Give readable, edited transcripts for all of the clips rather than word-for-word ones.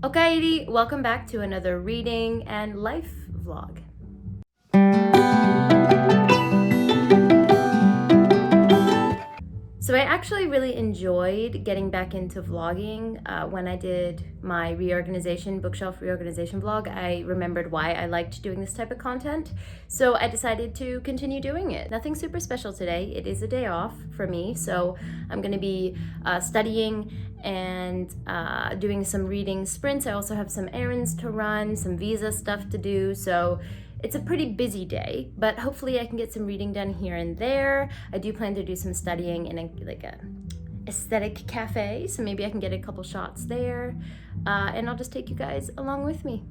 Okairi, welcome back to another reading and life vlog. So I actually really enjoyed getting back into vlogging. When I did my bookshelf reorganization vlog, I remembered why I liked doing this type of content. So I decided to continue doing it. Nothing super special today. It is a day off for me, so I'm gonna be studying and doing some reading sprints. I also have some errands to run, some visa stuff to do, so it's a pretty busy day, but hopefully I can get some reading done here and there. I do plan to do some studying in a aesthetic cafe, so maybe I can get a couple shots there, and I'll just take you guys along with me.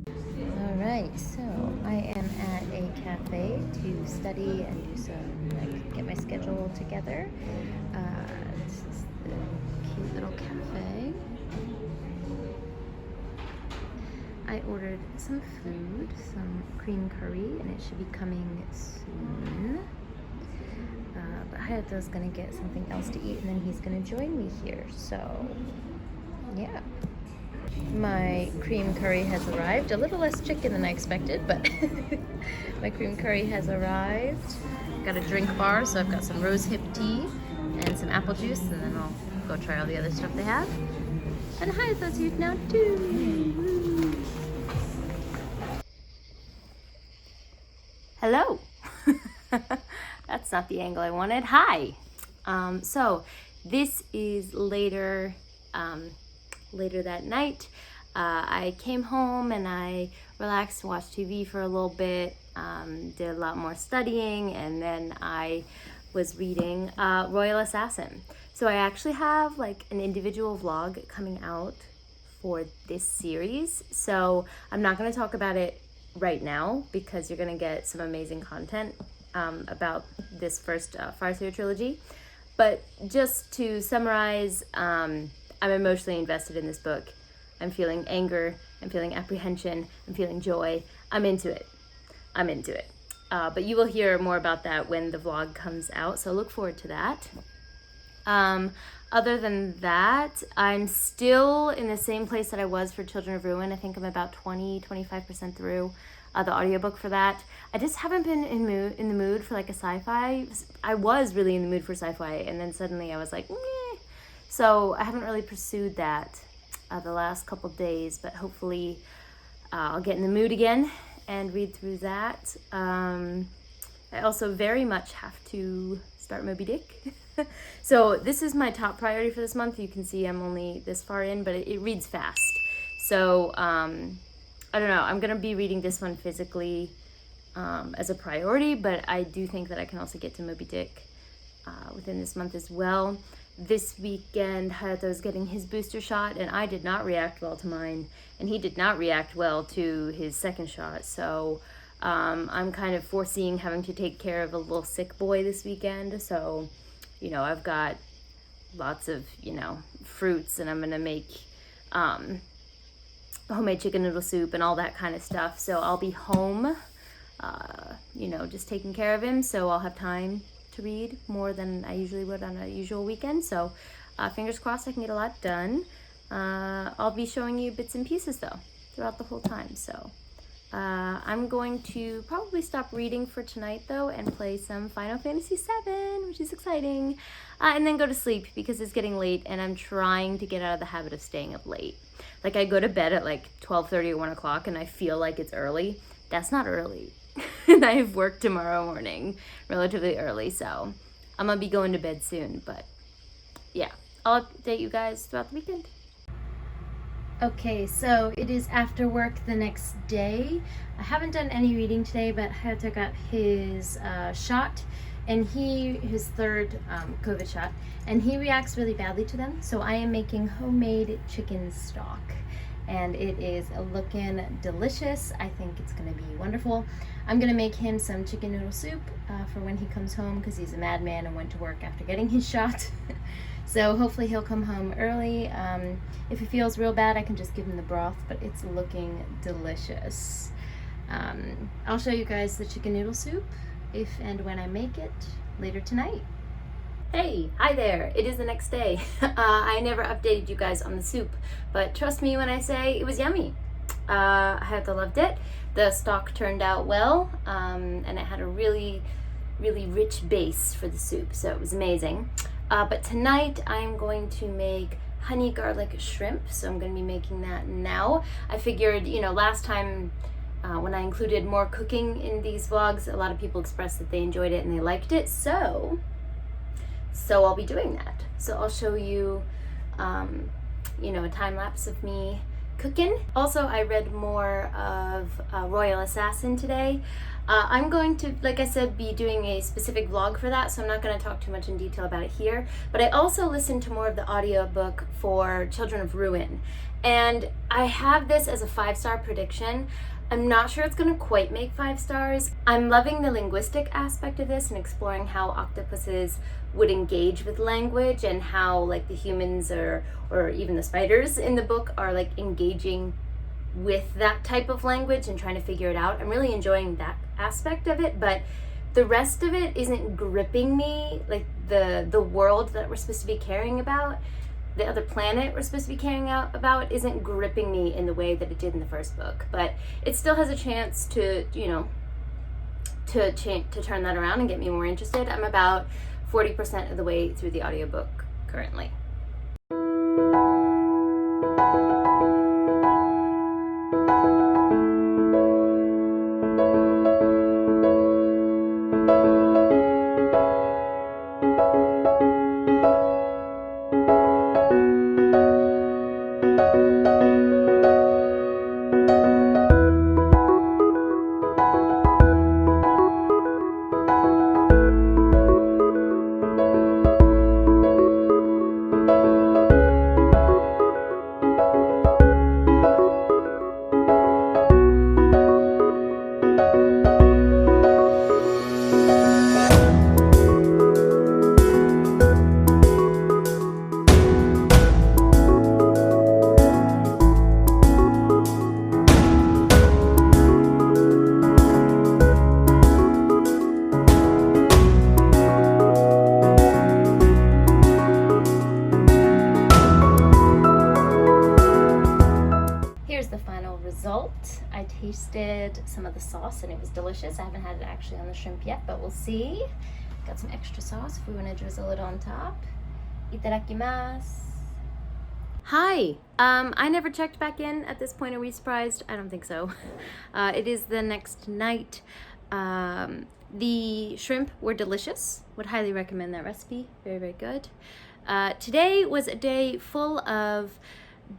All right, so I am at a cafe to study and do some, get my schedule together. This is the cute little cafe. I ordered some food, some cream curry, and it should be coming soon. But Hayato's gonna get something else to eat, and then he's gonna join me here. So, yeah. My cream curry has arrived. A little less chicken than I expected, but my cream curry has arrived. Got a drink bar, so I've got some rose hip tea and some apple juice, and then I'll go try all the other stuff they have. And Hayato's here now too. Hello. That's not the angle I wanted. Hi. So this is later that night. I came home and I relaxed, watched TV for a little bit, did a lot more studying, and then I was reading Royal Assassin. So I actually have like an individual vlog coming out for this series. So I'm not going to talk about it right now because you're going to get some amazing content about this first Farseer trilogy. But just to summarize, I'm emotionally invested in this book. I'm feeling anger, I'm feeling apprehension, I'm feeling joy. I'm into it. But you will hear more about that when the vlog comes out, so look forward to that. Other than that, I'm still in the same place that I was for Children of Ruin. I think I'm about 25% through the audiobook for that. I just haven't been in the mood for like a sci-fi. I was really in the mood for sci-fi, and then suddenly I was like, meh. So I haven't really pursued that the last couple days, but hopefully I'll get in the mood again and read through that. I also very much have to start Moby Dick. So this is my top priority for this month. You can see I'm only this far in, but it reads fast. So I don't know, I'm gonna be reading this one physically as a priority, but I do think that I can also get to Moby Dick within this month as well. This weekend, Hayato's getting his booster shot, and I did not react well to mine, and he did not react well to his second shot. So I'm kind of foreseeing having to take care of a little sick boy this weekend. So, you know, I've got lots of, fruits, and I'm gonna make homemade chicken noodle soup and all that kind of stuff. So I'll be home, just taking care of him. So I'll have time to read more than I usually would on a usual weekend. So fingers crossed I can get a lot done. I'll be showing you bits and pieces though throughout the whole time. So I'm going to probably stop reading for tonight though and play some Final Fantasy VII, which is exciting, and then go to sleep because it's getting late and I'm trying to get out of the habit of staying up late. Like I go to bed at like 12:30 or 1 o'clock and I feel like it's early. That's not early. And I have work tomorrow morning relatively early, so I'm gonna be going to bed soon. But yeah, I'll update you guys throughout the weekend. Okay, so it is after work the next day. I haven't done any reading today, but Hayato got his shot, and his third COVID shot, and he reacts really badly to them. So I am making homemade chicken stock, and it is looking delicious. I think it's gonna be wonderful. I'm gonna make him some chicken noodle soup for when he comes home because he's a madman and went to work after getting his shot. So hopefully he'll come home early. If he feels real bad, I can just give him the broth, but it's looking delicious. I'll show you guys the chicken noodle soup if and when I make it later tonight. Hey, hi there. It is the next day. I never updated you guys on the soup, but trust me when I say it was yummy. Hayato loved it. The stock turned out well, and it had a really rich base for the soup, so it was amazing. But tonight I'm going to make honey garlic shrimp, so I'm going to be making that now. I figured, last time when I included more cooking in these vlogs, a lot of people expressed that they enjoyed it and they liked it, so I'll be doing that. So I'll show you, a time lapse of me cooking. Also, I read more of Royal Assassin today. I'm going to, like I said, be doing a specific vlog for that, so I'm not going to talk too much in detail about it here. But I also listened to more of the audiobook for Children of Ruin, and I have this as a 5-star prediction. I'm not sure it's going to quite make 5 stars. I'm loving the linguistic aspect of this and exploring how octopuses would engage with language and how like the humans or even the spiders in the book are like engaging with that type of language and trying to figure it out. I'm really enjoying that aspect of it, but the rest of it isn't gripping me. Like the world that we're supposed to be caring about, the other planet we're supposed to be caring about isn't gripping me in the way that it did in the first book. But it still has a chance to, to turn that around and get me more interested. I'm about 40% of the way through the audiobook currently. I tasted some of the sauce and it was delicious. I haven't had it actually on the shrimp yet, but we'll see. Got some extra sauce if we want to drizzle it on top. Itadakimasu. Hi, I never checked back in at this point. Are we surprised? I don't think so. It is the next night. The shrimp were delicious. Would highly recommend that recipe. Very good. Today was a day full of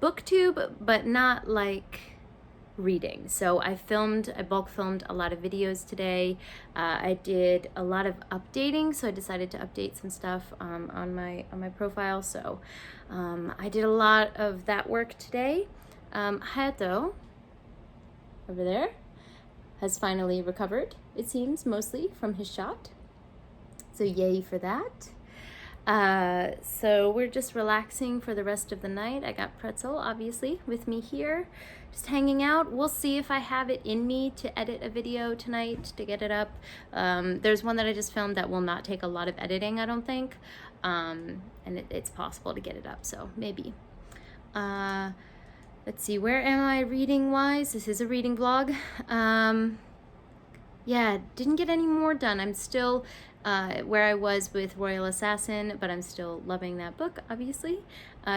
booktube, but not like reading. So I bulk filmed a lot of videos today. I did a lot of updating, so I decided to update some stuff on my profile. So I did a lot of that work today. Hayato over there has finally recovered, it seems, mostly from his shot. So yay for that. So we're just relaxing for the rest of the night. I got Pretzel, obviously, with me here, just hanging out. We'll see if I have it in me to edit a video tonight to get it up. There's one that I just filmed that will not take a lot of editing, I don't think. And it's possible to get it up, so maybe. Let's see, where am I reading-wise? This is a reading vlog. Yeah, didn't get any more done. I'm still where I was with Royal Assassin, but I'm still loving that book, obviously.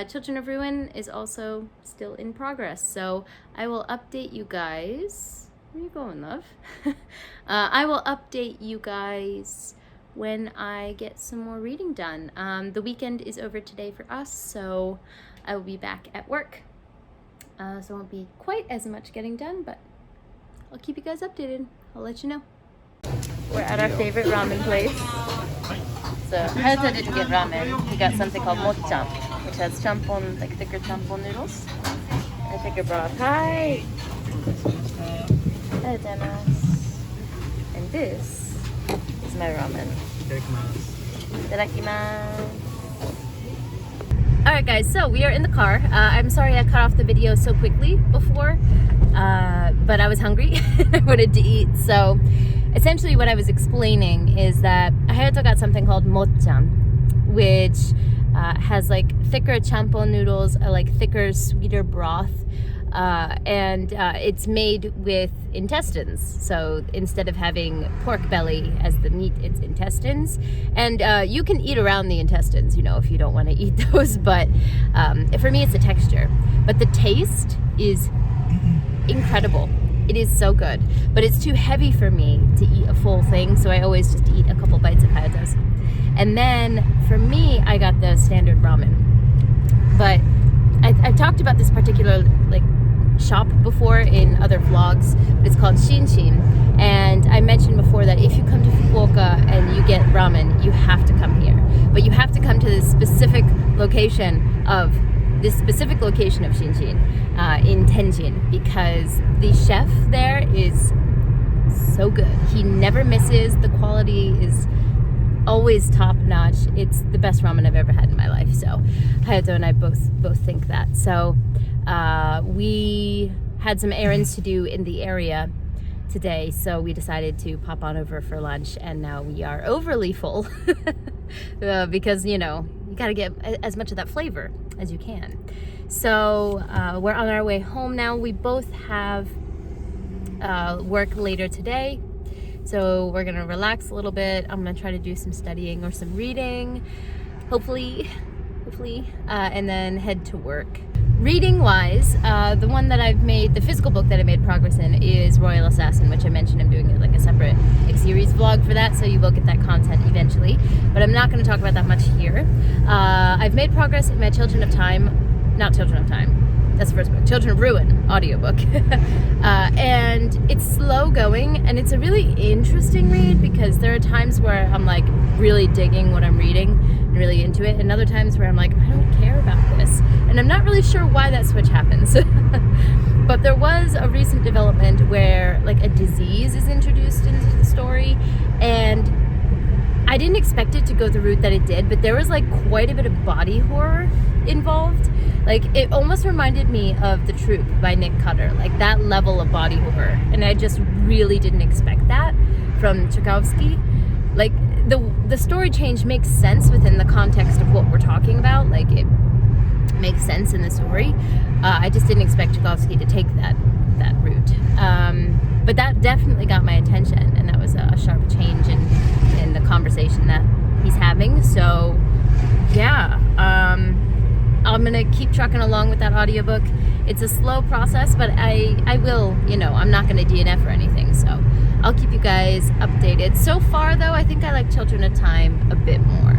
Children of Ruin is also still in progress, so I will update you guys. Where are you going, love? I will update you guys when I get some more reading done. The weekend is over today for us, so I will be back at work. So it won't be quite as much getting done, but I'll keep you guys updated. I'll let you know. We're at our favorite ramen place. So Hayato didn't get ramen. He got something called mocham, which has champon, like thicker champon noodles. And thicker broth. Hi! And this is my ramen. Itadakimasu. Alright guys, so we are in the car. I'm sorry I cut off the video so quickly before, but I was hungry and I wanted to eat. So essentially what I was explaining is that Hayato got something called mocham, which has like thicker champo noodles, like thicker, sweeter broth. And it's made with intestines. So instead of having pork belly as the meat, it's intestines. And you can eat around the intestines, you know, if you don't want to eat those. But for me, it's the texture. But the taste is incredible. It is so good. But it's too heavy for me to eat a full thing. So I always just eat a couple bites of hayata's. And then for me, I got the standard ramen. But I've talked about this particular like shop before in other vlogs. It's called Shin Shin, and I mentioned before that if you come to Fukuoka and you get ramen, you have to come here. But you have to come to this specific location of Shin Shin in Tenjin, because the chef there is so good. He never misses. The quality is always top notch. It's the best ramen I've ever had in my life. So Hayato and I both think that. So we had some errands to do in the area today, so we decided to pop on over for lunch, and now we are overly full because, you know, you got to get as much of that flavor as you can. So we're on our way home now. We both have work later today, so we're gonna relax a little bit. I'm gonna try to do some studying or some reading, hopefully, and then head to work. Reading wise, the one that I've made, the physical book that I made progress in is Royal Assassin, which I mentioned I'm doing like a separate series vlog for that, so you will get that content eventually. But I'm not going to talk about that much here. I've made progress in my Children of Time, not Children of Time, that's the first book, Children of Ruin audiobook. And it's slow going, and it's a really interesting read because there are times where I'm like really digging what I'm reading and really into it, and other times where I'm like, I don't care about this. And I'm not really sure why that switch happens. But there was a recent development where like a disease is introduced into the story, and I didn't expect it to go the route that it did, but there was like quite a bit of body horror involved. Like it almost reminded me of The Troop by Nick Cutter, like that level of body horror. And I just really didn't expect that from Tchaikovsky. Like the story change makes sense within the context of what we're talking about. Like it makes sense in the story. I just didn't expect Tchaikovsky to take that route. But that definitely got my attention, and that was a sharp change in the conversation that he's having. So yeah, I'm gonna keep trucking along with that audiobook. It's a slow process, but I will, you know, I'm not gonna DNF or anything, so I'll keep you guys updated. So far though, I think I like Children of Time a bit more.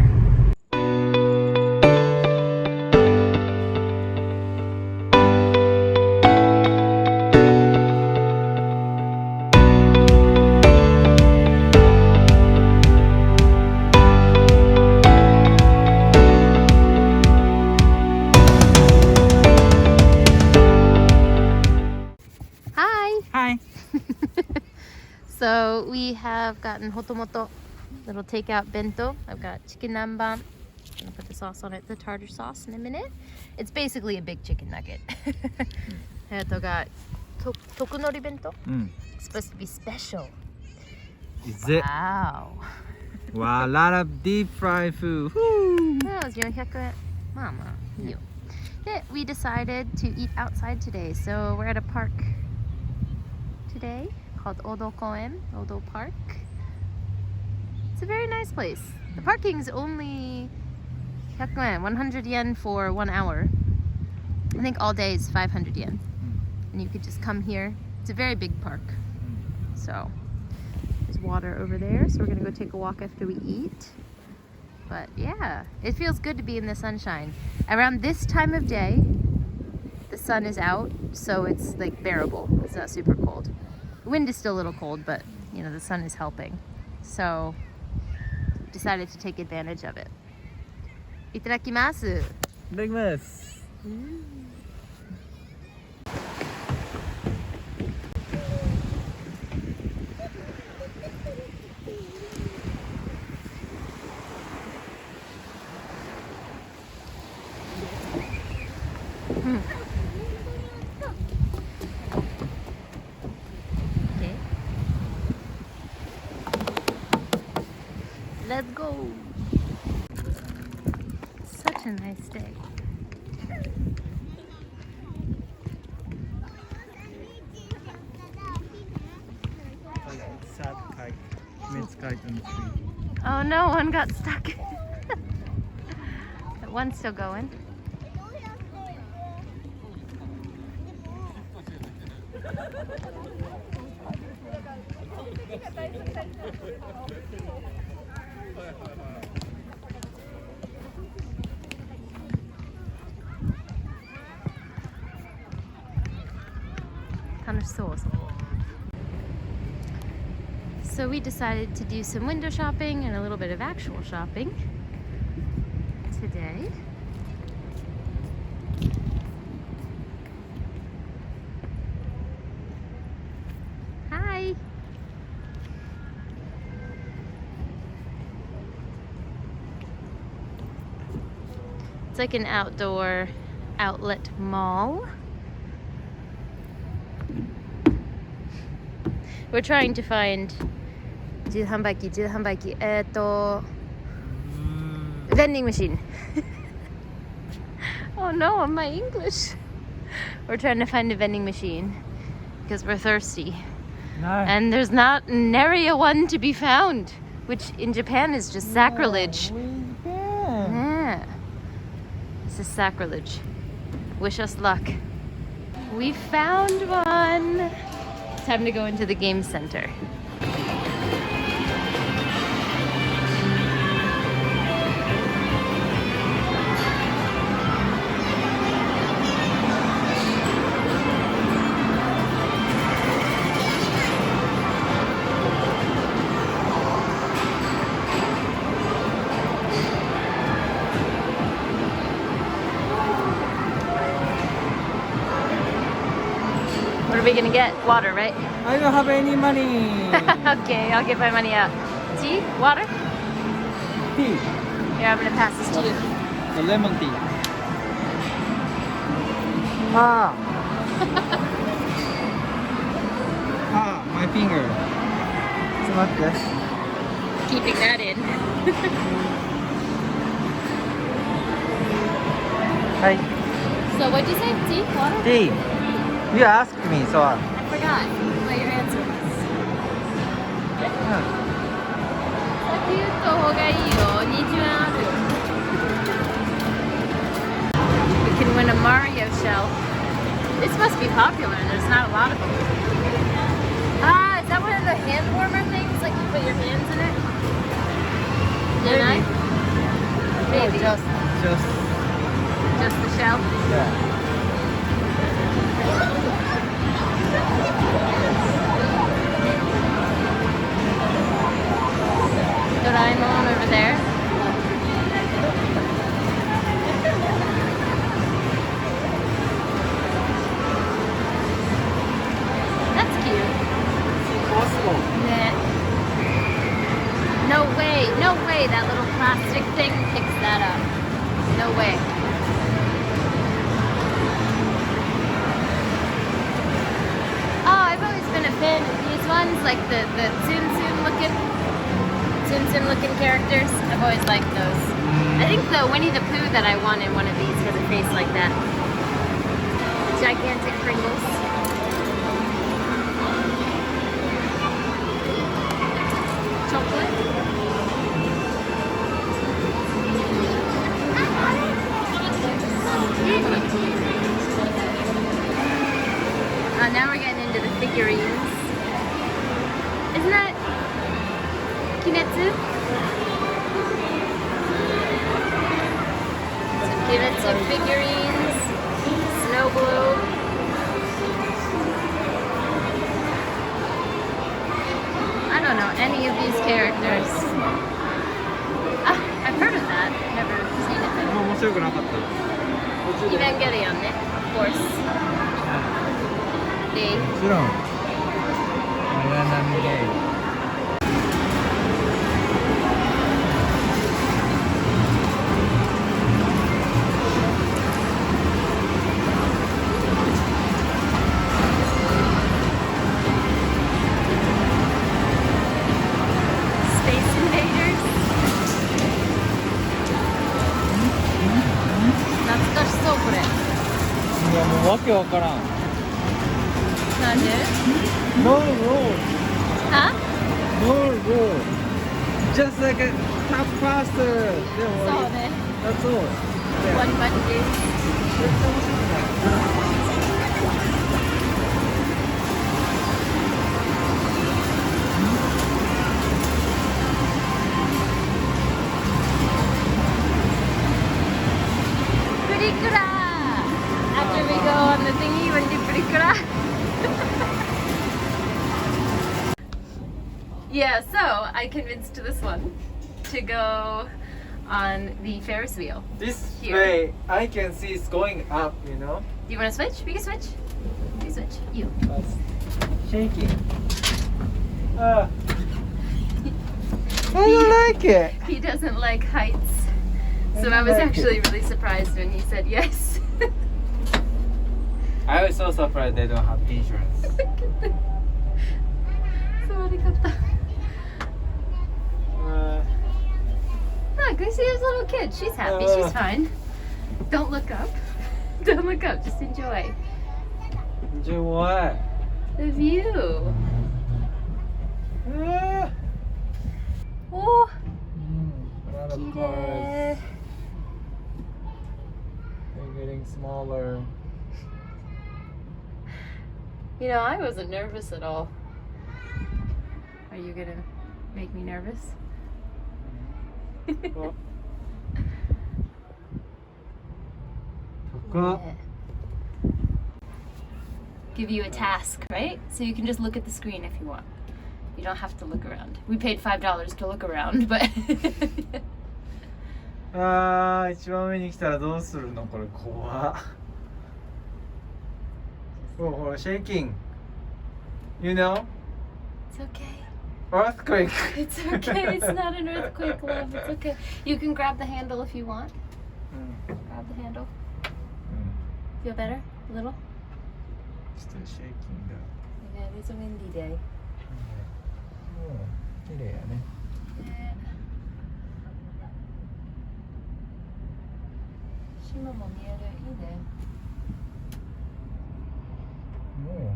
So we have gotten hotomoto, little takeout bento. I've got chicken nanban. I'm gonna put the sauce on it, the tartar sauce, in a minute. It's basically a big chicken nugget. Hayato got tokunori bento. It's supposed to be special. Is it? Wow. Wow, a lot of deep fried food. Woo. That was 400 yen. Mama, you. Yeah, we decided to eat outside today, so we're at a park today called Odo Park. It's a very nice place. The parking's only 100 yen for 1 hour. I think all day is 500 yen. And you could just come here. It's a very big park. So there's water over there, so we're gonna go take a walk after we eat. But yeah, it feels good to be in the sunshine. Around this time of day, the sun is out, so it's like bearable. It's not super cold. The wind is still a little cold, but you know, the sun is helping. So decided to take advantage of it. Itadakimasu. Itadakimasu. Okay. Let's go. a nice day. Sad kite. Mid kite on the tree. Oh no, one got stuck. But one's still going. So we decided to do some window shopping and a little bit of actual shopping today. Hi! It's like an outdoor outlet mall. We're trying to find vending machine. Oh no, on my English. We're trying to find a vending machine because we're thirsty. No. And there's not nary a one to be found, which in Japan is just sacrilege. Yeah. This is sacrilege. Wish us luck. We found one. Time to go into the game center. What are we gonna get? Water, right? I don't have any money. Okay, I'll get my money out. Tea? Water? Tea. Here, I'm gonna pass this to you. The lemon tea. Ah. Ah, my finger. So what this? Keeping that in. Hi. So what'd you say? Tea? Water? Tea. You asked me, so. I forgot what your answer was. We can win a Mario shell. This must be popular. There's not a lot of them. Ah, is that one of the hand warmer things? Like you put your hands in it? Did I? Maybe. Just the shell? yeah. Doraemon over there. That's cute. It's impossible. Yeah. No way that little plastic thing picks that up. No way. Oh, I've always been a fan of these ones, like the Tsum Tsum looking characters. I've always liked those. I think the Winnie the Pooh that I wanted one of these has a face like that. Gigantic Pringles. Chocolate. Now we're getting into the figurines. Isn't that Kimetsu? So Kimetsu figurines, snow globe. I don't know any of these characters. Ah, I've heard of that. Never seen it. 面白くなかった。 Evangelion, of course. もちろん。綾波レイ。Space Invaders. けわからん。なんで No roll. Huh? No roll. Just like a tap faster. そうね。 That's all. One Monday. 絶対面白くない。プリクラ After we go on the thingy, you want to do プリクラ Yeah, so I convinced this one to go on the Ferris wheel. This Here. way I can see it's going up, you know. Do you want to switch? We can switch. You switch. You. Shaking. I don't like it. He doesn't like heights. So I I was like actually really surprised when he said yes. I was so surprised they don't have insurance. そうでかった。Look, I see his little kid. She's happy. She's fine. Don't look up. Don't look up. Just enjoy Enjoy what? the view. Oh, A lot of cars. They're getting smaller. you know, I wasn't nervous at all. Are you gonna make me nervous? Oh. Yeah. Give you a task, right? So you can just look at the screen if you want. You don't have to look around. We paid $5 to look around, but 一番上に来たらどうするのこれ怖っ。ほら shaking. You know? it's okay. Earthquake. It's okay. It's not an earthquake, love. It's okay. You can grab the handle if you want. Grab the handle. Feel better? A little? Still shaking だ。 Yeah, it's a windy day. 綺麗やね。島も見える。いいね。も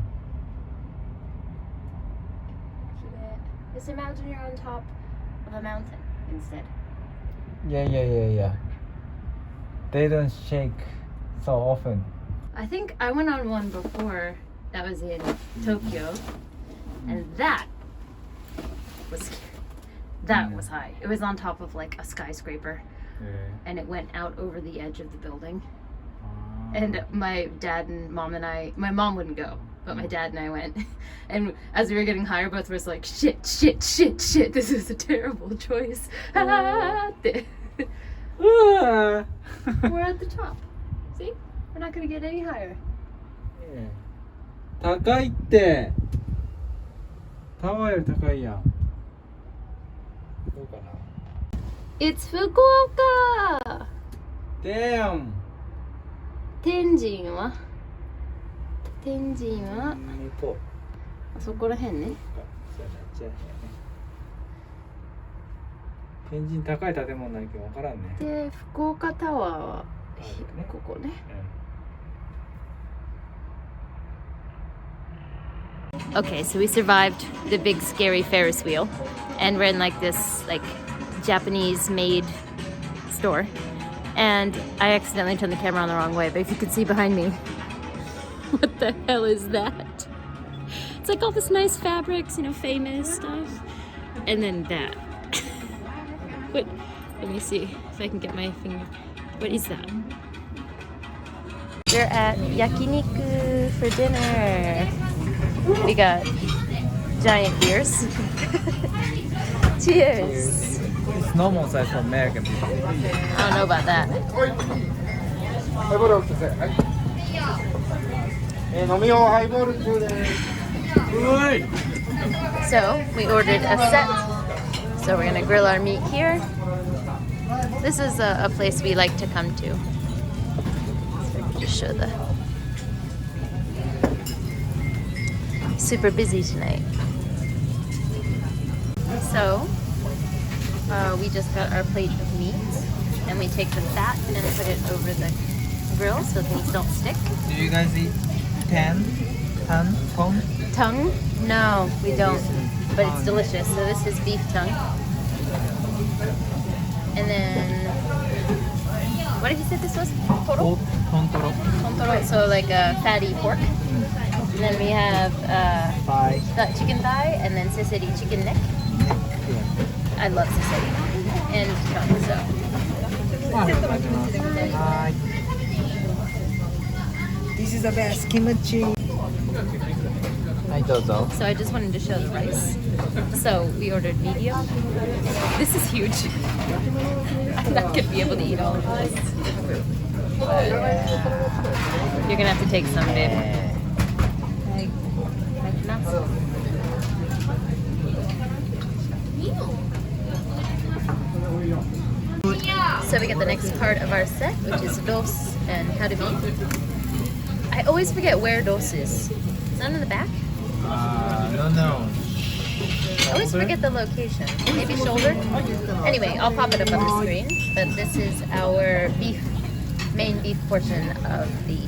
Just imagine you're on top of a mountain instead. Yeah. They don't shake so often. I think I went on one before that was in Tokyo, and that was scary. That was high. It was on top of like a skyscraper, and it went out over the edge of the building. And my dad and mom and I, my mom wouldn't go, but my dad and I went. And as we were getting higher, both of us were like, shit. This is a terrible choice. We're at the top. See? We're not going to get any higher. 高いって。タワーより高いやん。どうかな。 It's Fukuoka! Damn! 天神は向こあそこらへんね。う。天神高い建物ないけど分からんね。で、福岡タワーはねここね。Okay, so we survived the big scary Ferris wheel, and we're in like this like Japanese made store, and I accidentally turned the camera on the wrong way, but if you could see behind me, what the hell is that? It's like all this nice fabrics, you know, famous stuff, and then that. Wait, let me see if I can get my finger. What is that? We're at Yakiniku for dinner. We got giant beers. Cheers. It's normal size for American people. I don't know about that. 飲み用ハイボール中です。 So we ordered a set. So we're gonna grill our meat here. This is a place we like to come to. So I can just show the super busy tonight. So we just got our plate of meat, and we take the fat and put it over the grill so things don't stick. Do you guys eat tongue? Tongue? No, we don't. But it's delicious. So this is beef tongue. And then, what did you say this was? Toro? Tontoro. So like a fatty pork. And then we have chicken thigh, and then seseri chicken neck. I love seseri. And tongue, so. This is the best kimchi. So I just wanted to show the rice. So we ordered medium. This is huge. I'm not gonna be able to eat all of this. But, you're gonna have to take some, babe. So we get the next part of our set, which is dos and karimi. I always forget where dos is. Is that in the back? No. I always forget the location. Maybe shoulder? Anyway, I'll pop it up on the screen. But this is our main beef portion of the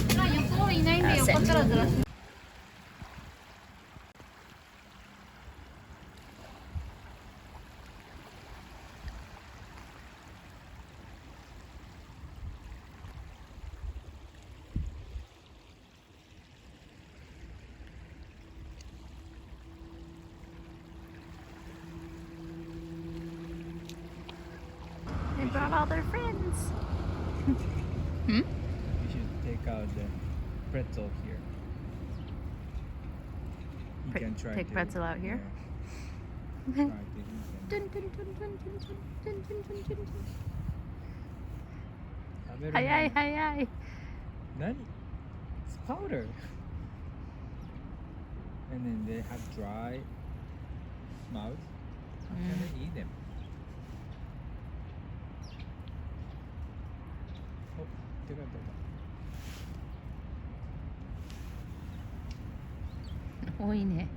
set. They brought all their friends. We should take out the pretzel here. You can try Take to, pretzel out here. Try to Dun, dun, dun, dun, dun, dun, dun, dun, dun, dun. Hi. Nani? It's powder. And then they have dry mouth. How can I eat them? Oh, take out. 多いね。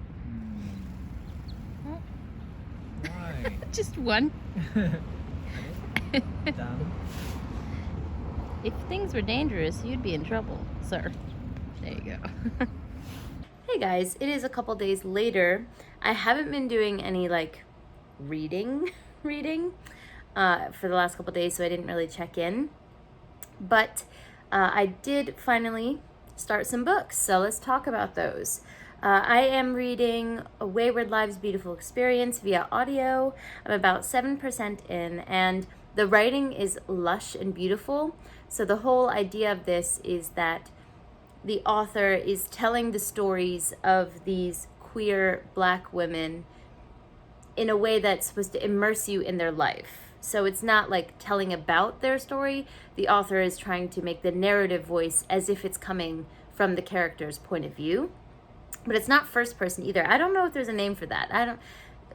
Why? Just one. Done. If things were dangerous, you'd be in trouble, sir. There you go. Hey guys, it is a couple days later. I haven't been doing any like reading for the last couple days, so I didn't really check in. But I did finally start some books, so let's talk about those. I am reading A Wayward Life's Beautiful Experience via audio. I'm about 7% in, and the writing is lush and beautiful. So the whole idea of this is that the author is telling the stories of these queer Black women in a way that's supposed to immerse you in their life. So it's not like telling about their story. The author is trying to make the narrative voice as if it's coming from the character's point of view. But it's not first person either. I don't know if there's a name for that.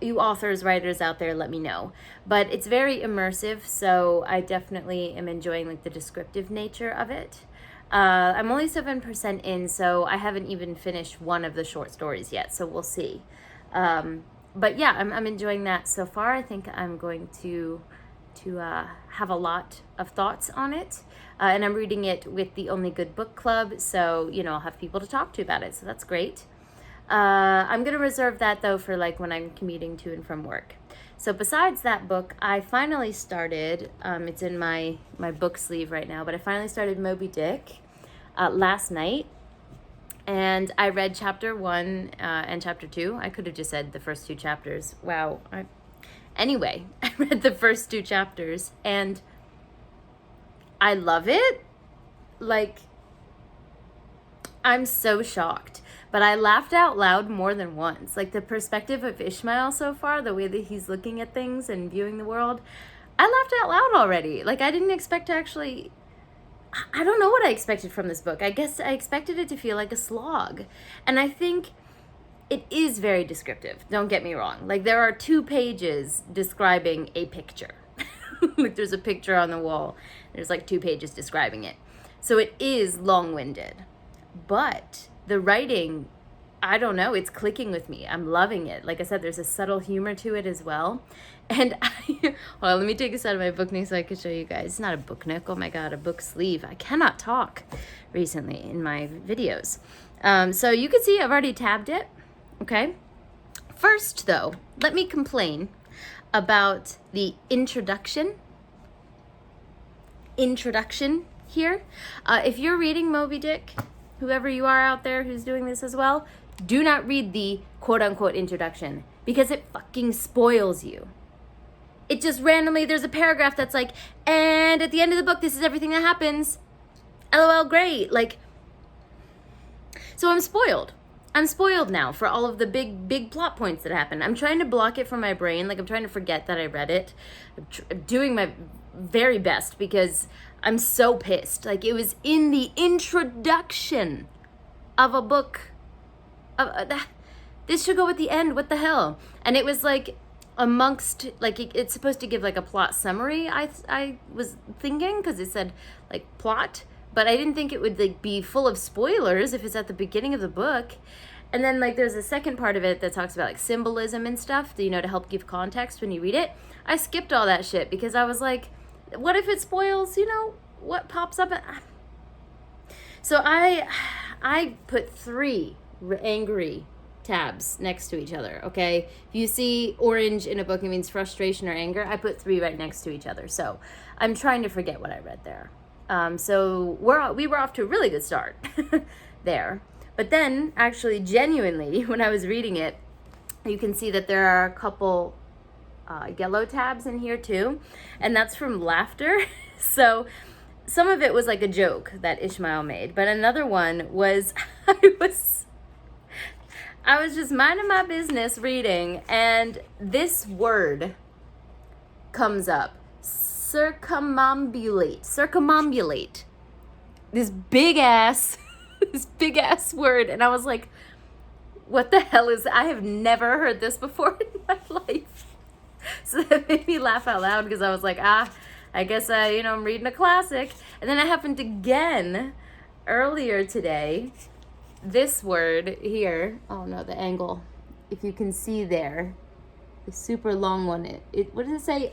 You authors, writers out there, let me know. But it's very immersive, so I definitely am enjoying like the descriptive nature of it. I'm only 7% in, so I haven't even finished one of the short stories yet, so we'll see. But yeah, I'm enjoying that so far. I think I'm going to have a lot of thoughts on it. And I'm reading it with the Only Good Book Club, so, I'll have people to talk to about it, so that's great. I'm going to reserve that, though, for, like, when I'm commuting to and from work. So besides that book, I finally started, it's in my book sleeve right now, but I finally started Moby Dick last night. And I read chapter 1 and chapter 2. I could have just said the first 2 chapters. Wow. Anyway, I read the first 2 chapters, and I love it. Like, I'm so shocked. But I laughed out loud more than once. Like, the perspective of Ishmael so far, the way that he's looking at things and viewing the world, I laughed out loud already. Like, I didn't expect to actually... I don't know what I expected from this book. I guess I expected it to feel like a slog. And I think it is very descriptive. Don't get me wrong. Like, there are 2 pages describing a picture. Like, there's a picture on the wall. There's like 2 pages describing it. So it is long-winded. But the writing I don't know, it's clicking with me. I'm loving it. Like I said, there's a subtle humor to it as well. And well, let me take this out of my book nook so I can show you guys. It's not a book nook, oh my God, a book sleeve. I cannot talk recently in my videos. So you can see I've already tabbed it, okay? First though, let me complain about the introduction here. If you're reading Moby Dick, whoever you are out there who's doing this as well, do not read the quote-unquote introduction because it fucking spoils you. It just randomly, there's a paragraph that's like, and at the end of the book, this is everything that happens. LOL, great. Like, so I'm spoiled. I'm spoiled now for all of the big plot points that happen. I'm trying to block it from my brain. Like, I'm trying to forget that I read it. I'm doing my very best because I'm so pissed. Like, it was in the introduction of a book. This should go at the end. What the hell? And it was like amongst, like, it's supposed to give like a plot summary. I was thinking because it said like plot, but I didn't think it would like be full of spoilers if it's at the beginning of the book. And then like there's a second part of it that talks about like symbolism and stuff, you know, to help give context when you read it. I skipped all that shit because I was like, what if it spoils, you know, what pops up? So I put 3 angry tabs next to each other, okay? If you see orange in a book, it means frustration or anger. I put 3 right next to each other. So I'm trying to forget what I read there. So we were off to a really good start there. But then, actually, genuinely, when I was reading it, you can see that there are a couple yellow tabs in here too, and that's from laughter. So some of it was like a joke that Ishmael made, but another one was I was just minding my business reading, and this word comes up. Circumambulate. This big ass word. And I was like, what the hell is that? I have never heard this before in my life. So that made me laugh out loud because I was like, I guess, you know, I'm reading a classic. And then it happened again earlier today. This word here, oh no, the angle. If you can see there, the super long one. What does it say?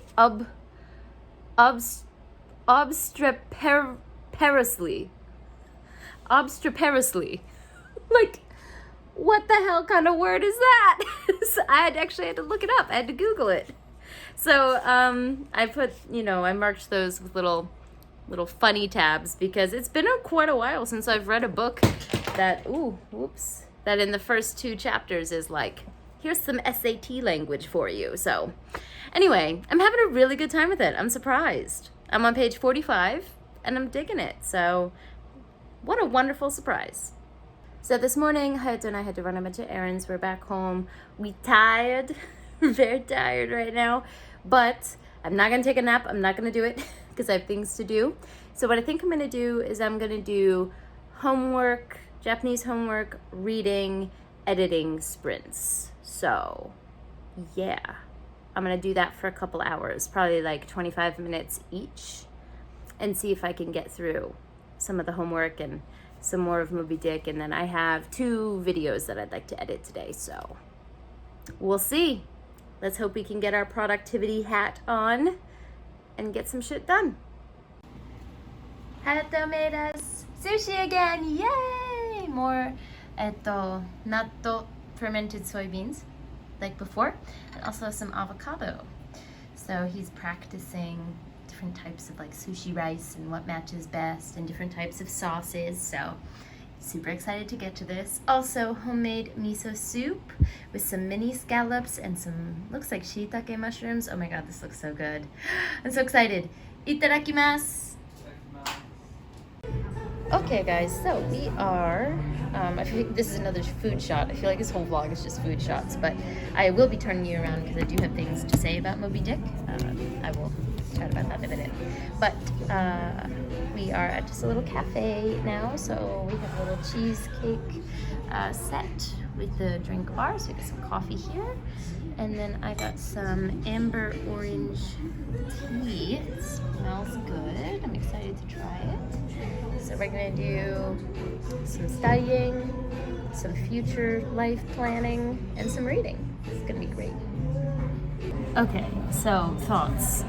Obstreperously. Like, what the hell kind of word is that? So I had to look it up. I had to Google it. So I put, you know, I marked those with little funny tabs because it's been quite a while since I've read a book that, that in the first 2 chapters is like, here's some SAT language for you. So anyway, I'm having a really good time with it. I'm surprised. I'm on page 45 and I'm digging it. So what a wonderful surprise. So this morning, Hayato and I had to run a bunch of errands. We're back home. We tired. We're very tired right now. But I'm not going to take a nap. I'm not going to do it because I have things to do. So what I think I'm going to do is I'm going to do homework, Japanese homework, reading, editing sprints. So yeah, I'm going to do that for a couple hours, probably like 25 minutes each, and see if I can get through some of the homework and some more of Moby Dick. And then I have 2 videos that I'd like to edit today. So we'll see. Let's hope we can get our productivity hat on and get some shit done. Hayato made us sushi again. Yay! More natto fermented soybeans like before, and also some avocado. So he's practicing different types of like sushi rice and what matches best and different types of sauces. So super excited to get to this. Also homemade miso soup with some mini scallops and some, looks like shiitake mushrooms. Oh my god, this looks so good. I'm so excited. Itadakimasu. Okay guys, so we are, I feel like this is another food shot. I feel like this whole vlog is just food shots, but I will be turning you around because I do have things to say about Moby Dick. I will chat about that in a minute. But we are at just a little cafe now, so we have a little cheesecake set with the drink bar. So we got some coffee here, and then I got some amber orange tea. It smells good. I'm excited to try it. So we're gonna do some studying, some future life planning, and some reading. It's gonna be great. Okay, so thoughts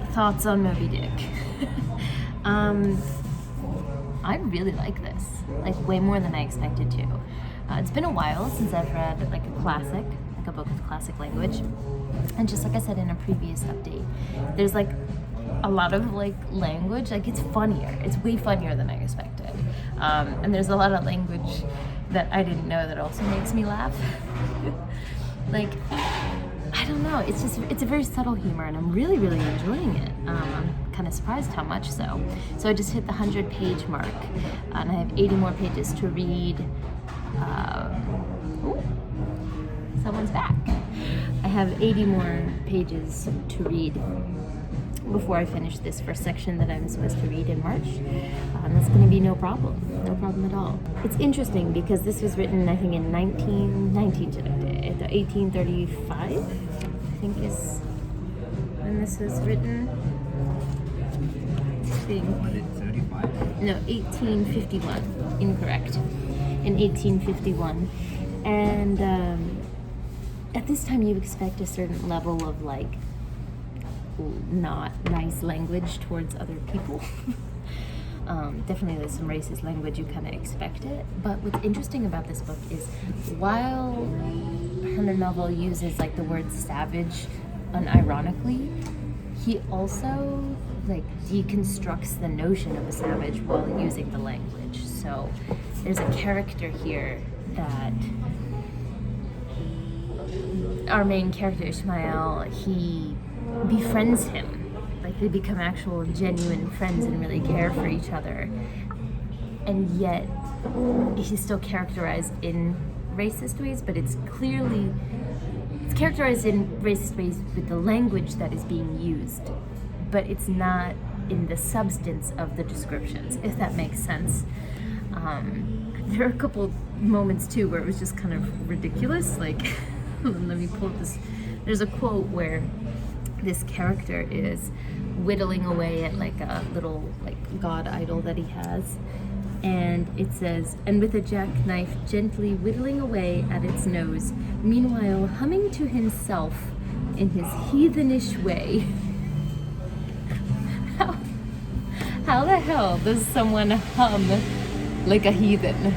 on Moby Dick. I really like this, like way more than I expected to. It's been a while since I've read like a classic, like a book with classic language, and just like I said in a previous update, there's like a lot of like language, like it's funnier, it's way funnier than I expected, and there's a lot of language that I didn't know that also makes me laugh. Like, I don't know, it's a very subtle humor, and I'm really enjoying it. I'm kind of surprised how much so. So I just hit the 100-page mark, and I have 80 more pages to read. Ooh, someone's back. I have 80 more pages to read before I finish this first section that I'm supposed to read in March. That's going to be no problem at all. It's interesting because this was written, I think, in 1835, I think is when this was written. I think. No, 1851. Incorrect. In 1851. And at this time you expect a certain level of like not nice language towards other people. Definitely there's some racist language, you kind of expect it. But what's interesting about this book is while Herman Melville uses like the word savage unironically, he also like deconstructs the notion of a savage while using the language. So there's a character here that our main character Ishmael, he befriends him. Like they become actual genuine friends and really care for each other. And yet he's still characterized in racist ways, but it's characterized in racist ways with the language that is being used, but it's not in the substance of the descriptions, if that makes sense. There are a couple moments too where it was just kind of ridiculous. Like, let me pull up this. There's a quote where this character is whittling away at like a little like god idol that he has, and it says, and with a jackknife gently whittling away at its nose, meanwhile humming to himself in his heathenish way. How the hell does someone hum like a heathen?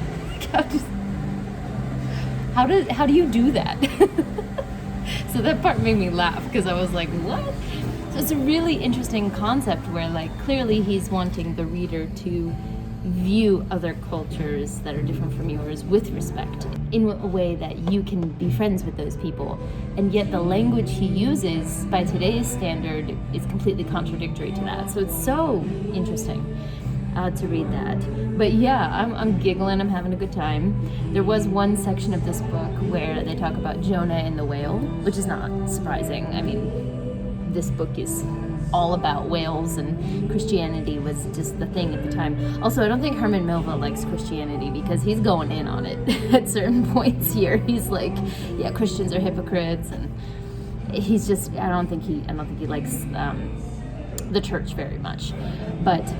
How do you do that? So that part made me laugh because I was like, what? So it's a really interesting concept where like clearly he's wanting the reader to view other cultures that are different from yours with respect in a way that you can be friends with those people, and yet the language he uses by today's standard is completely contradictory to that. So it's so interesting to read that. But yeah, I'm giggling, I'm having a good time. There was one section of this book where they talk about Jonah and the whale, which is not surprising. I mean, this book is all about whales, and Christianity was just the thing at the time. Also, I don't think Herman Melville likes Christianity because he's going in on it at certain points here. He's like, yeah, Christians are hypocrites, and he's just, I don't think he likes the church very much. But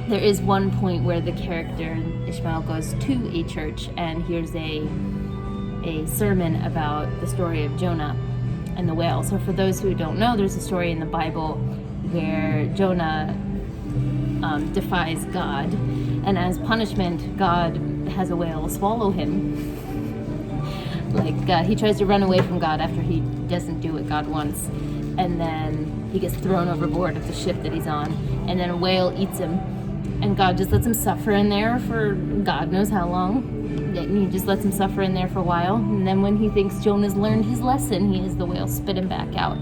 there is one point where the character Ishmael goes to a church and hears a sermon about the story of Jonah and the whale. So for those who don't know, there's a story in the Bible where Jonah defies God, and as punishment, God has a whale swallow him. Like he tries to run away from God after he doesn't do what God wants, and then he gets thrown overboard of the ship that he's on, and then a whale eats him, and God just lets him suffer in there for God knows how long. And he just lets him suffer in there for a while, and then when he thinks Jonah's learned his lesson, he has the whale spit him back out.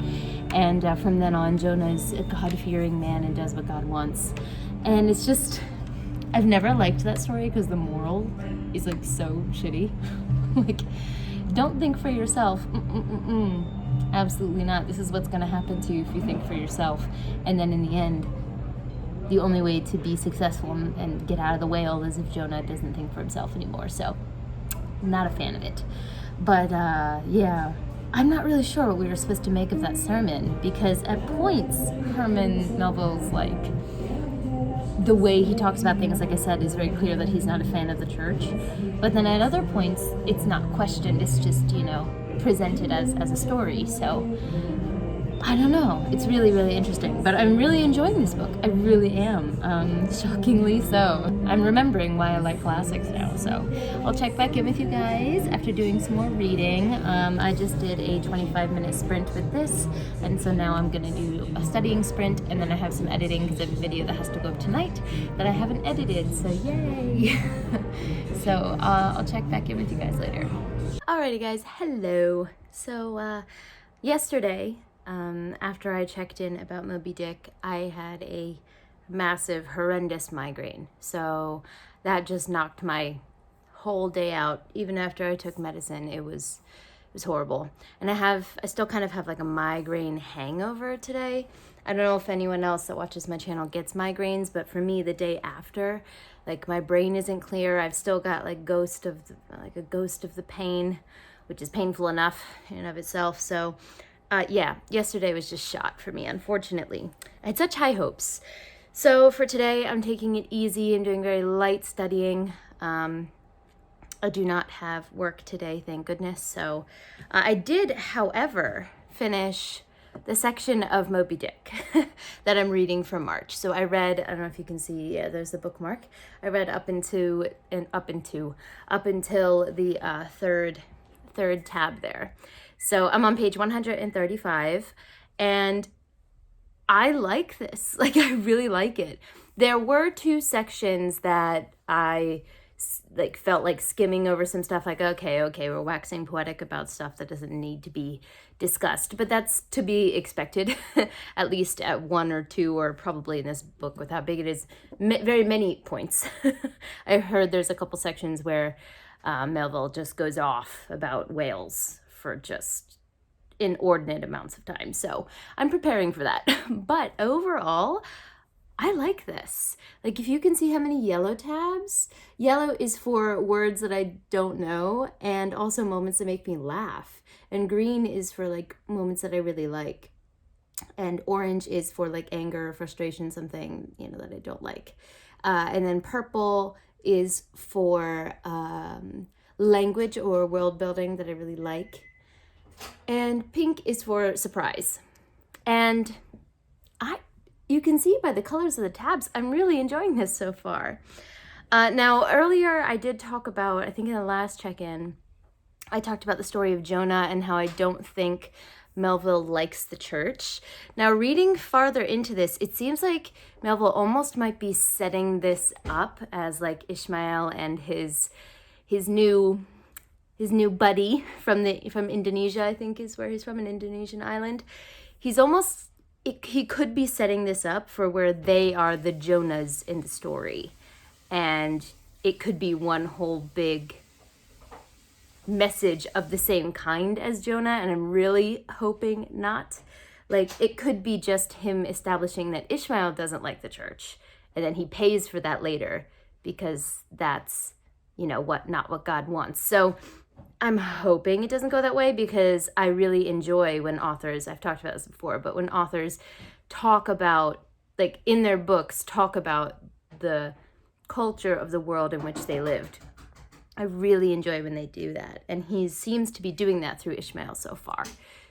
And from then on, Jonah is a God-fearing man and does what God wants. And it's just, I've never liked that story because the moral is like so shitty. Like, don't think for yourself. Absolutely not. This is what's going to happen to you if you think for yourself. And then in the end, the only way to be successful and get out of the whale is if Jonah doesn't think for himself anymore. So, not a fan of it. But yeah, I'm not really sure what we were supposed to make of that sermon, because at points Herman Melville's like the way he talks about things, like I said, is very clear that he's not a fan of the church. But then at other points, it's not questioned. It's just, presented as a story. So I don't know. It's really, really interesting. But I'm really enjoying this book. I really am. Shockingly so. I'm remembering why I like classics now. So I'll check back in with you guys after doing some more reading. I just did a 25-minute sprint with this. And so now I'm going to do a studying sprint. And then I have some editing because I have a video that has to go up tonight that I haven't edited. So yay! So I'll check back in with you guys later. Alrighty guys, hello. So yesterday, after I checked in about Moby Dick, I had a massive, horrendous migraine. So that just knocked my whole day out. Even after I took medicine, it was horrible. And I still kind of have like a migraine hangover today. I don't know if anyone else that watches my channel gets migraines, but for me, the day after, like my brain isn't clear. I've still got like a ghost of the pain, which is painful enough in and of itself. So yeah, yesterday was just shot for me, unfortunately. I had such high hopes. So for today, I'm taking it easy. I'm doing very light studying. I do not have work today, thank goodness. So I did, however, finish the section of Moby Dick that I'm reading from March. So I read, I don't know if you can see, yeah, there's the bookmark. I read up until the third tab there. So I'm on page 135, and I like this. Like, I really like it. There were two sections that I felt like skimming over some stuff, like, okay, we're waxing poetic about stuff that doesn't need to be discussed, but that's to be expected, at least at one or two, or probably in this book with how big it is, very many points. I heard there's a couple sections where Melville just goes off about whales for just inordinate amounts of time. So I'm preparing for that. But overall, I like this. Like, if you can see how many yellow tabs, yellow is for words that I don't know and also moments that make me laugh. And green is for like moments that I really like. And orange is for like anger or frustration, something, that I don't like. And then purple is for language or world building that I really like. And pink is for surprise. And you can see by the colors of the tabs, I'm really enjoying this so far. Now, earlier I did talk about, I think in the last check-in, I talked about the story of Jonah and how I don't think Melville likes the church. Now, reading farther into this, it seems like Melville almost might be setting this up as like Ishmael and his new buddy from Indonesia, I think is where he's from, an Indonesian island. He could be setting this up for where they are the Jonahs in the story. And it could be one whole big message of the same kind as Jonah, and I'm really hoping not. Like, it could be just him establishing that Ishmael doesn't like the church, and then he pays for that later because that's, not what God wants. So I'm hoping it doesn't go that way, because I really enjoy when authors, I've talked about this before, but when authors talk about, like in their books, talk about the culture of the world in which they lived. I really enjoy when they do that. And he seems to be doing that through Ishmael so far.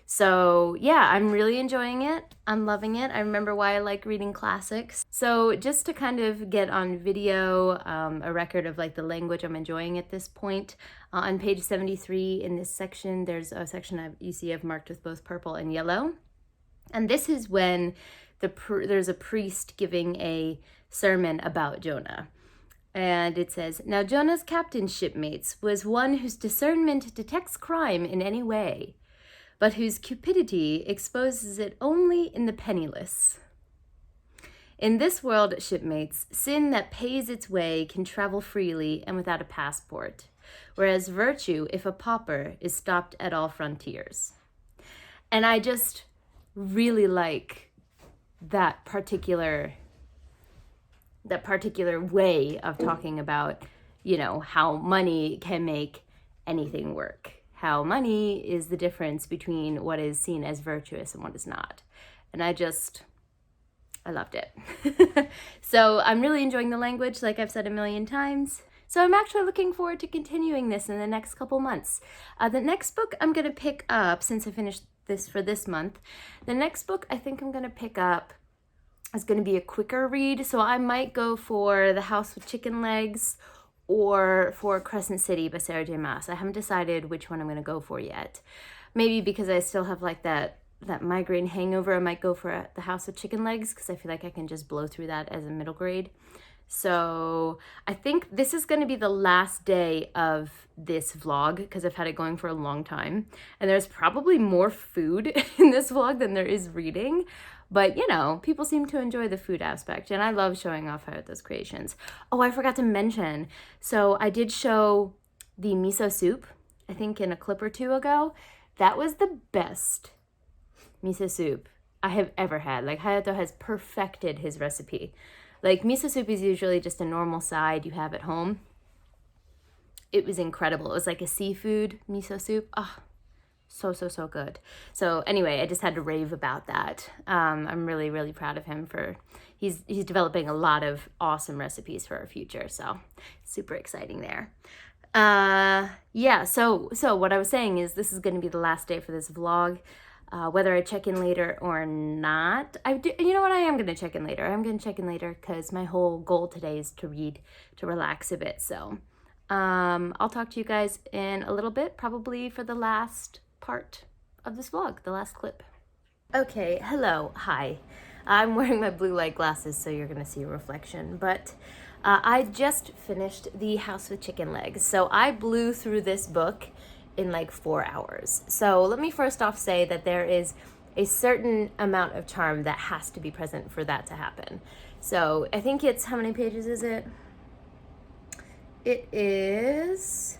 So yeah, I'm really enjoying it. I'm loving it. I remember why I like reading classics. So just to kind of get on video, a record of like the language I'm enjoying at this point, on page 73 in this section, there's a section you see I've marked with both purple and yellow. And this is when there's a priest giving a sermon about Jonah. And it says, "Now Jonah's captain's shipmates was one whose discernment detects crime in any way, but whose cupidity exposes it only in the penniless. In this world, shipmates, sin that pays its way can travel freely and without a passport, whereas virtue, if a pauper, is stopped at all frontiers." And I just really like that particular way of talking about, how money can make anything work. How money is the difference between what is seen as virtuous and what is not. And I loved it. So I'm really enjoying the language, like I've said a million times. So I'm actually looking forward to continuing this in the next couple months. The next book I'm going to pick up, since I finished this for this month, the next book I think I'm going to pick up is going to be a quicker read. So I might go for The House with Chicken Legs or for Crescent City by Sarah J. Maas. I haven't decided which one I'm going to go for yet. Maybe because I still have like that migraine hangover, I might go for The House with Chicken Legs because I feel like I can just blow through that as a middle grade. So I think this is going to be the last day of this vlog because I've had it going for a long time. And there's probably more food in this vlog than there is reading. But, you know, people seem to enjoy the food aspect. And I love showing off those creations. Oh, I forgot to mention. So I did show the miso soup, I think in a clip or two ago. That was the best miso soup I have ever had. Like, Hayato has perfected his recipe. Like, miso soup is usually just a normal side you have at home. It was incredible. It was like a seafood miso soup. Oh, so good. So anyway, I just had to rave about that. I'm really, really proud of him for, he's developing a lot of awesome recipes for our future. So super exciting there. Yeah, so what I was saying is this is going to be the last day for this vlog. Whether I check in later or not, you know what, I am going to check in later. I'm going to check in later because my whole goal today is to read, to relax a bit. So I'll talk to you guys in a little bit, probably for the last part of this vlog, the last clip. Okay, hello, hi. I'm wearing my blue light glasses, so you're going to see a reflection, but I just finished The House with Chicken Legs. So I blew through this book in like 4 hours. So let me first off say that there is a certain amount of charm that has to be present for that to happen. So I think it's, how many pages is it? It is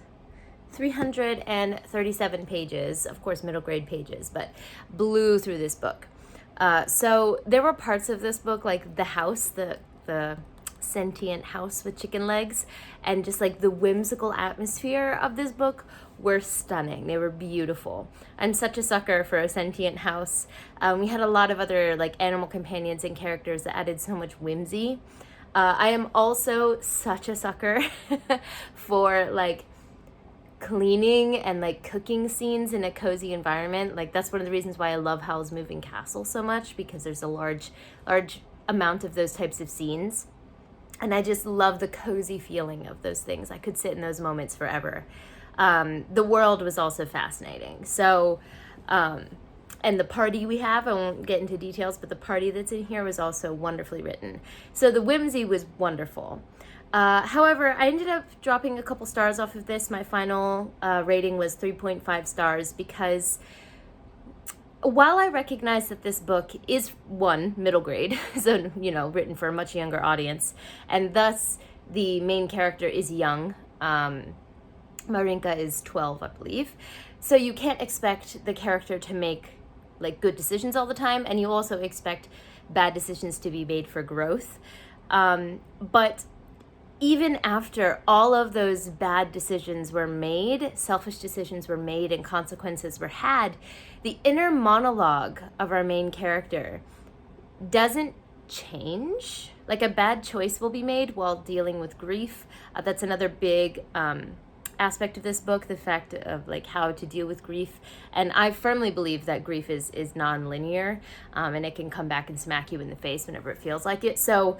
337 pages, of course middle grade pages, but blew through this book. So there were parts of this book, like the house, the sentient house with chicken legs, and just like the whimsical atmosphere of this book were stunning. They were beautiful. I'm such a sucker for a sentient house. We had a lot of other like animal companions and characters that added so much whimsy. I am also such a sucker for like cleaning and like cooking scenes in a cozy environment. Like that's one of the reasons why I love Howl's Moving Castle so much, because there's a large amount of those types of scenes. And I just love the cozy feeling of those things. I could sit in those moments forever. The world was also fascinating. So, and the party we have, I won't get into details, but the party that's in here was also wonderfully written. So the whimsy was wonderful. However, I ended up dropping a couple stars off of this. My final rating was 3.5 stars because while I recognize that this book is, one, middle grade, so, you know, written for a much younger audience, and thus the main character is young. Marinka is 12, I believe. So you can't expect the character to make like good decisions all the time, and you also expect bad decisions to be made for growth. But even after all of those bad decisions were made, selfish decisions were made, and consequences were had, the inner monologue of our main character doesn't change. Like a bad choice will be made while dealing with grief. That's another big aspect of this book, the fact of like how to deal with grief. And I firmly believe that grief is non-linear, and it can come back and smack you in the face whenever it feels like it. So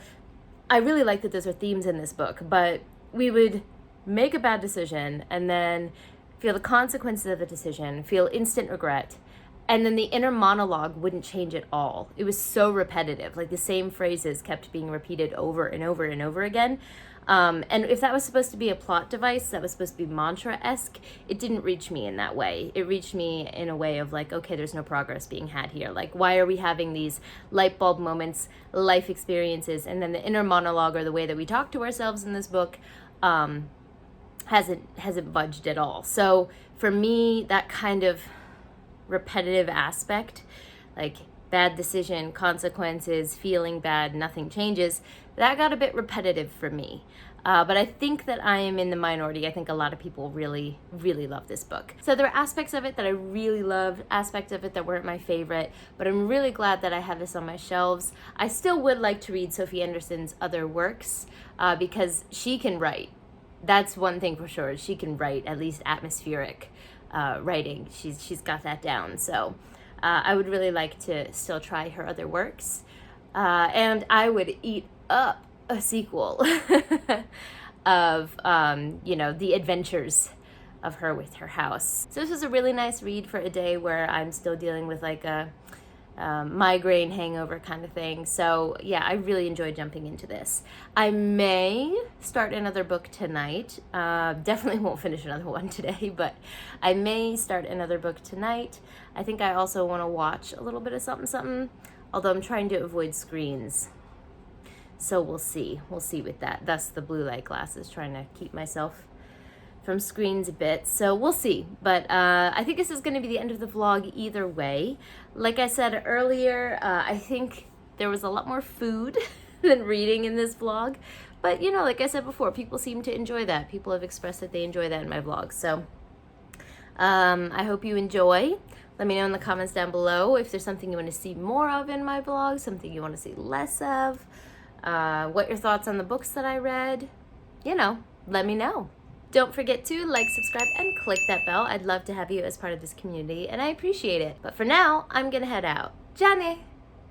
I really like that those are themes in this book, but we would make a bad decision and then feel the consequences of the decision, feel instant regret, and then the inner monologue wouldn't change at all. It was so repetitive, like the same phrases kept being repeated over and over and over again. And if that was supposed to be a plot device, that was supposed to be mantra-esque, it didn't reach me in that way. It reached me in a way of like, okay, there's no progress being had here. Like, why are we having these light bulb moments, life experiences, and then the inner monologue, or the way that we talk to ourselves in this book, hasn't budged at all. So for me, that kind of repetitive aspect, like bad decision, consequences, feeling bad, nothing changes, that got a bit repetitive for me. But I think that I am in the minority. I think a lot of people really, really love this book. So there are aspects of it that I really loved, aspects of it that weren't my favorite, but I'm really glad that I have this on my shelves. I still would like to read Sophie Anderson's other works because she can write. That's one thing for sure. She can write, at least atmospheric writing. She's got that down. So I would really like to still try her other works. And I would eat up a sequel of, the adventures of her with her house. So this was a really nice read for a day where I'm still dealing with like a migraine hangover kind of thing. So yeah, I really enjoyed jumping into this. I may start another book tonight. Definitely won't finish another one today, but I may start another book tonight. I think I also want to watch a little bit of something, although I'm trying to avoid screens. So we'll see with that. Thus the blue light glasses, trying to keep myself from screens a bit. So we'll see. But I think this is going to be the end of the vlog either way. Like I said earlier, I think there was a lot more food than reading in this vlog. But, like I said before, people seem to enjoy that. People have expressed that they enjoy that in my vlogs. So I hope you enjoy. Let me know in the comments down below if there's something you want to see more of in my vlog, something you want to see less of. What your thoughts on the books that I read, let me know. Don't forget to like, subscribe, and click that bell. I'd love to have you as part of this community, and I appreciate it. But for now, I'm gonna head out. Jane!